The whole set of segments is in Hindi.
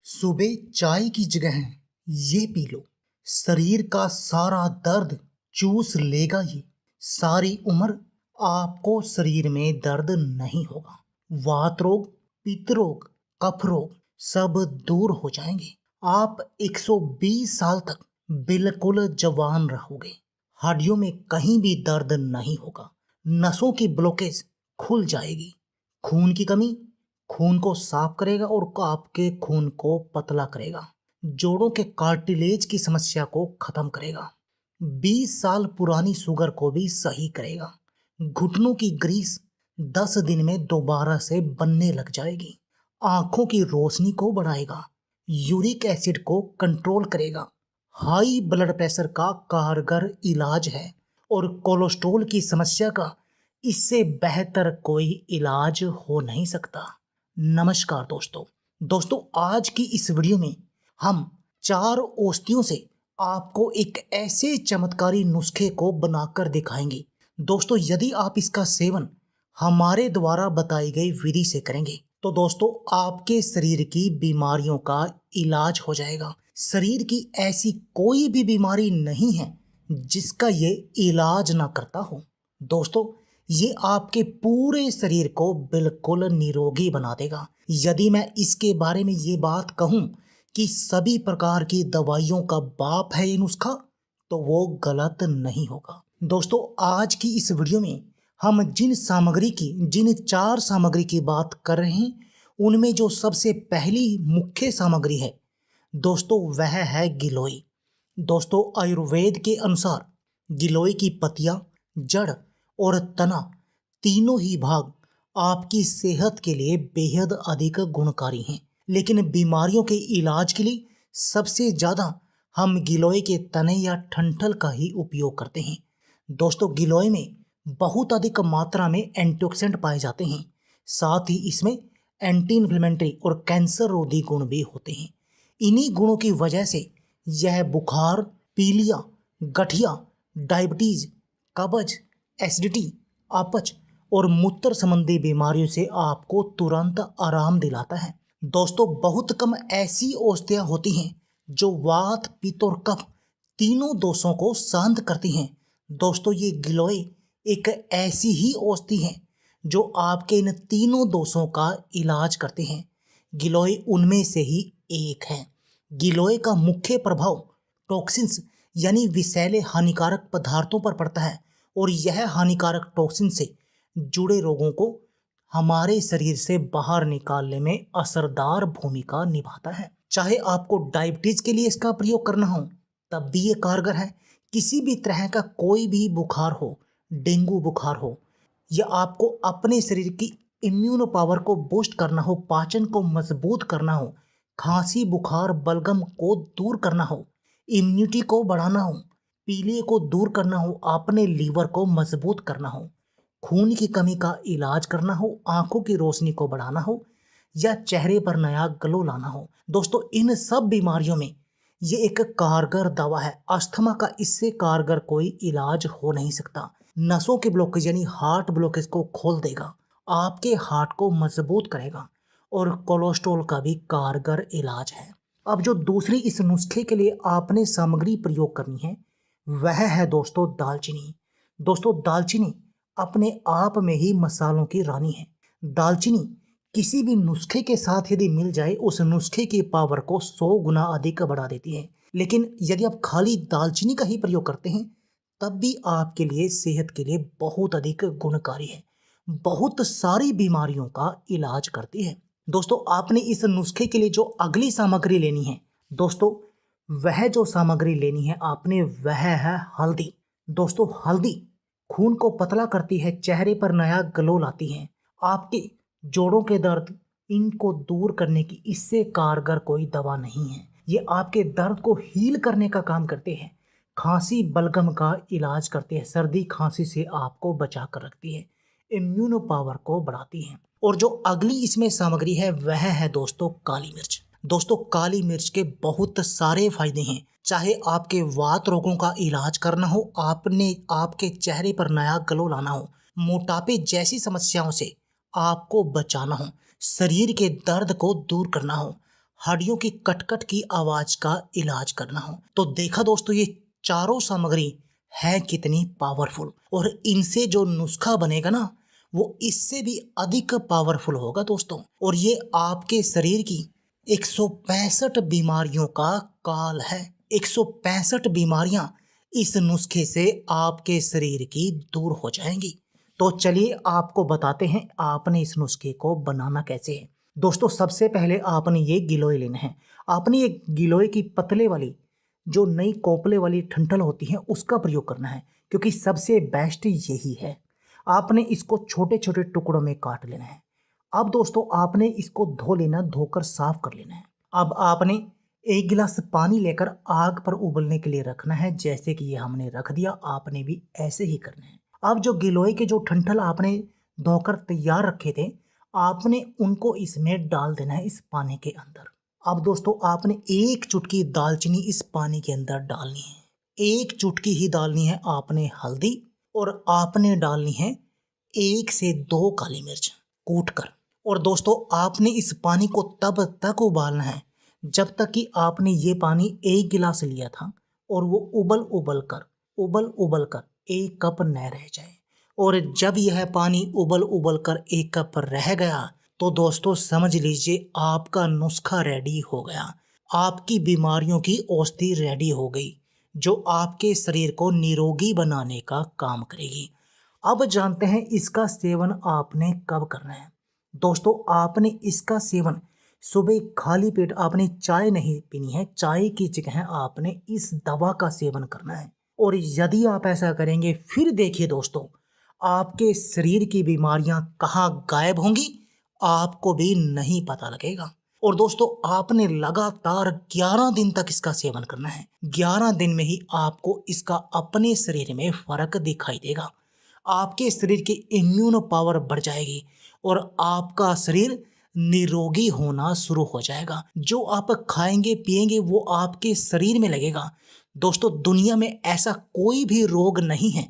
सुबह चाय की जगह ये पी लो। शरीर का सारा दर्द चूस लेगा ये। सारी उम्र आपको शरीर में दर्द नहीं होगा। वात रोग, पित्त रोग, कफ रोग सब दूर हो जाएंगे। आप 120 साल तक बिल्कुल जवान रहोगे। हड्डियों में कहीं भी दर्द नहीं होगा। नसों की ब्लॉकेज खुल जाएगी। खून की कमी खून को साफ करेगा और आपके खून को पतला करेगा। जोड़ों के कार्टिलेज की समस्या को खत्म करेगा। 20 साल पुरानी शुगर को भी सही करेगा। घुटनों की ग्रीस 10 दिन में दोबारा से बनने लग जाएगी। आंखों की रोशनी को बढ़ाएगा। यूरिक एसिड को कंट्रोल करेगा। हाई ब्लड प्रेशर का कारगर इलाज है और कोलेस्ट्रॉल की समस्या का इससे बेहतर कोई इलाज हो नहीं सकता। नमस्कार दोस्तों आज की इस वीडियो में हम 4 औषधियों से आपको एक ऐसे चमत्कारी नुस्खे को बनाकर दिखाएंगे। दोस्तों यदि आप इसका सेवन हमारे द्वारा बताई गई विधि से करेंगे तो दोस्तों आपके शरीर की बीमारियों का इलाज हो जाएगा। शरीर की ऐसी कोई भी बीमारी नहीं है जिसका ये इलाज ना करता हो। दोस्तों ये आपके पूरे शरीर को बिल्कुल निरोगी बना देगा। यदि मैं इसके बारे में ये बात कहूँ कि सभी प्रकार की दवाइयों का बाप है ये नुस्खा तो वो गलत नहीं होगा। दोस्तों आज की इस वीडियो में हम जिन 4 सामग्री की बात कर रहे हैं उनमें जो सबसे पहली मुख्य सामग्री है दोस्तों वह है गिलोय। दोस्तों आयुर्वेद के अनुसार गिलोय की पत्तियां, जड़ और तना तीनों ही भाग आपकी सेहत के लिए बेहद अधिक गुणकारी हैं। लेकिन बीमारियों के इलाज के लिए सबसे ज़्यादा हम गिलोय के तने या ठंठल का ही उपयोग करते हैं। दोस्तों गिलोय में बहुत अधिक मात्रा में एंटीऑक्सीडेंट पाए जाते हैं। साथ ही इसमें एंटी इन्फ्लेमेटरी और कैंसर रोधी गुण भी होते हैं। इन्हीं गुणों की वजह से यह बुखार, पीलिया, गठिया, डायबिटीज, कब्ज, एसिडिटी, अपच और मूत्र संबंधी बीमारियों से आपको तुरंत आराम दिलाता है। दोस्तों बहुत कम ऐसी औषधियाँ होती हैं जो वात, पित्त और कफ तीनों दोषों को शांत करती हैं। दोस्तों ये गिलोय एक ऐसी ही औषधि है जो आपके इन तीनों दोषों का इलाज करते हैं। गिलोय उनमें से ही एक है। गिलोय का मुख्य प्रभाव टॉक्सिन्स यानी विषैले हानिकारक पदार्थों पर पड़ता है और यह हानिकारक टॉक्सिन से जुड़े रोगों को हमारे शरीर से बाहर निकालने में असरदार भूमिका निभाता है। चाहे आपको डायबिटीज के लिए इसका प्रयोग करना हो तब भी ये कारगर है। किसी भी तरह का कोई भी बुखार हो, डेंगू बुखार हो या आपको अपने शरीर की इम्यून पावर को बूस्ट करना हो, पाचन को मजबूत करना हो, खांसी, बुखार, बलगम को दूर करना हो, इम्यूनिटी को बढ़ाना हो, पीलिया को दूर करना हो, अपने लीवर को मजबूत करना हो, खून की कमी का इलाज करना हो, आंखों की रोशनी को बढ़ाना हो या चेहरे पर नया ग्लो लाना हो, दोस्तों इन सब बीमारियों में ये एक कारगर दवा है। अस्थमा का इससे कारगर कोई इलाज हो नहीं सकता। नसों के ब्लॉकेज यानी हार्ट ब्लॉकेज को खोल देगा, आपके हार्ट को मजबूत करेगा और कोलेस्ट्रॉल का भी कारगर इलाज है। अब जो दूसरी इस नुस्खे के लिए आपने सामग्री प्रयोग करनी है वह है दोस्तों दालचीनी। दोस्तों दालचीनी अपने आप में ही मसालों की रानी है। दालचीनी किसी भी नुस्खे के साथ यदि मिल जाए उस नुस्खे की पावर को 100 गुना अधिक बढ़ा देती है। लेकिन यदि आप खाली दालचीनी का ही प्रयोग करते हैं तब भी आपके लिए सेहत के लिए बहुत अधिक गुणकारी है, बहुत सारी बीमारियों का इलाज करती है। दोस्तों आपने इस नुस्खे के लिए जो अगली सामग्री लेनी है दोस्तों वह जो सामग्री लेनी है आपने वह है हल्दी। दोस्तों हल्दी खून को पतला करती है, चेहरे पर नया ग्लो लाती है, आपके जोड़ों के दर्द इनको दूर करने की इससे कारगर कोई दवा नहीं है। ये आपके दर्द को हील करने का काम करते हैं, खांसी बलगम का इलाज करते हैं, सर्दी खांसी से आपको बचा कर रखती है, इम्यूनो पावर को बढ़ाती है। और जो अगली इसमें सामग्री है वह है दोस्तों काली मिर्च। दोस्तों काली मिर्च के बहुत सारे फायदे हैं। चाहे आपके वात रोगों का इलाज करना हो, आपके चेहरे पर नया ग्लो लाना हो, मोटापे जैसी समस्याओं से आपको बचाना हो, शरीर के दर्द को दूर करना हो, हड्डियों की कटकट की आवाज का इलाज करना हो। तो देखा दोस्तों, ये चारों सामग्री है कितनी पावरफुल, और इनसे जो नुस्खा बनेगा ना वो इससे भी अधिक पावरफुल होगा दोस्तों। और ये आपके शरीर की 165 बीमारियों का काल है। 165 बीमारियां इस नुस्खे से आपके शरीर की दूर हो जाएंगी। तो चलिए आपको बताते हैं आपने इस नुस्खे को बनाना कैसे है। दोस्तों सबसे पहले आपने ये गिलोय लेना है। आपने ये गिलोय की पतले वाली जो नई कोपले वाली ठंठल होती है उसका प्रयोग करना है, क्योंकि सबसे बेस्ट यही है। आपने इसको छोटे छोटे टुकड़ों में काट लेना है। अब दोस्तों आपने इसको धो लेना, धोकर साफ कर लेना है। अब आपने एक गिलास पानी लेकर आग पर उबलने के लिए रखना है। जैसे कि ये हमने रख दिया, आपने भी ऐसे ही करना है। अब जो गिलोय के जो ठंठल आपने धोकर तैयार रखे थे, आपने उनको इसमें डाल देना है, इस पानी के अंदर। अब दोस्तों आपने एक चुटकी दालचीनी इस पानी के अंदर डालनी है। एक चुटकी ही डालनी है आपने हल्दी, और आपने डालनी है 1 से 2 काली मिर्च कूट कर। और दोस्तों आपने इस पानी को तब तक उबालना है जब तक कि आपने ये पानी 1 गिलास लिया था और वो उबल उबल कर 1 कप न रह जाए। और जब यह पानी उबल उबल कर 1 कप रह गया तो दोस्तों समझ लीजिए आपका नुस्खा रेडी हो गया। आपकी बीमारियों की औषधि रेडी हो गई, जो आपके शरीर को निरोगी बनाने का काम करेगी। अब जानते हैं इसका सेवन आपने कब करना है। दोस्तों आपने इसका सेवन सुबह खाली पेट, आपने चाय नहीं पीनी है। चाय की जगह आपने इस दवा का सेवन करना है। और यदि आप ऐसा करेंगे फिर देखिए दोस्तों, आपके शरीर की बीमारियां कहाँ गायब होंगी आपको भी नहीं पता लगेगा। और दोस्तों आपने लगातार 11 दिन तक इसका सेवन करना है। 11 दिन में ही आपको इसका अपने शरीर में फर्क दिखाई देगा। आपके शरीर की इम्यून पावर बढ़ जाएगी और आपका शरीर निरोगी होना शुरू हो जाएगा। जो आप खाएंगे पिएंगे वो आपके शरीर में लगेगा। दोस्तों दुनिया में ऐसा कोई भी रोग नहीं है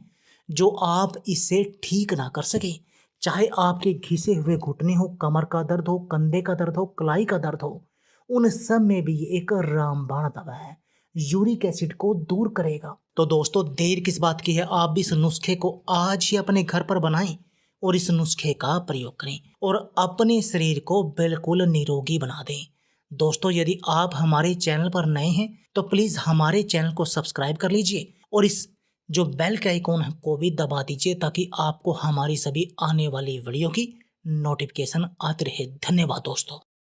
जो आप इससे ठीक ना कर सके। चाहे आपके घिसे हुए घुटने हो, कमर का दर्द हो, कंधे का दर्द हो, कलाई का दर्द हो, उन सब में भी ये एक रामबाण दवा है। यूरिक एसिड को दूर करेगा। तो दोस्तों देर किस बात की है, आप भी इस नुस्खे को आज ही अपने घर पर बनाएं और इस नुस्खे का प्रयोग करें और अपने शरीर को बिल्कुल निरोगी बना दें। दोस्तों यदि आप हमारे चैनल पर नए हैं तो प्लीज़ हमारे चैनल को सब्सक्राइब कर लीजिए और इस जो बेल के आइकॉन है को भी दबा दीजिए, ताकि आपको हमारी सभी आने वाली वीडियो की नोटिफिकेशन आती रहे। धन्यवाद दोस्तों।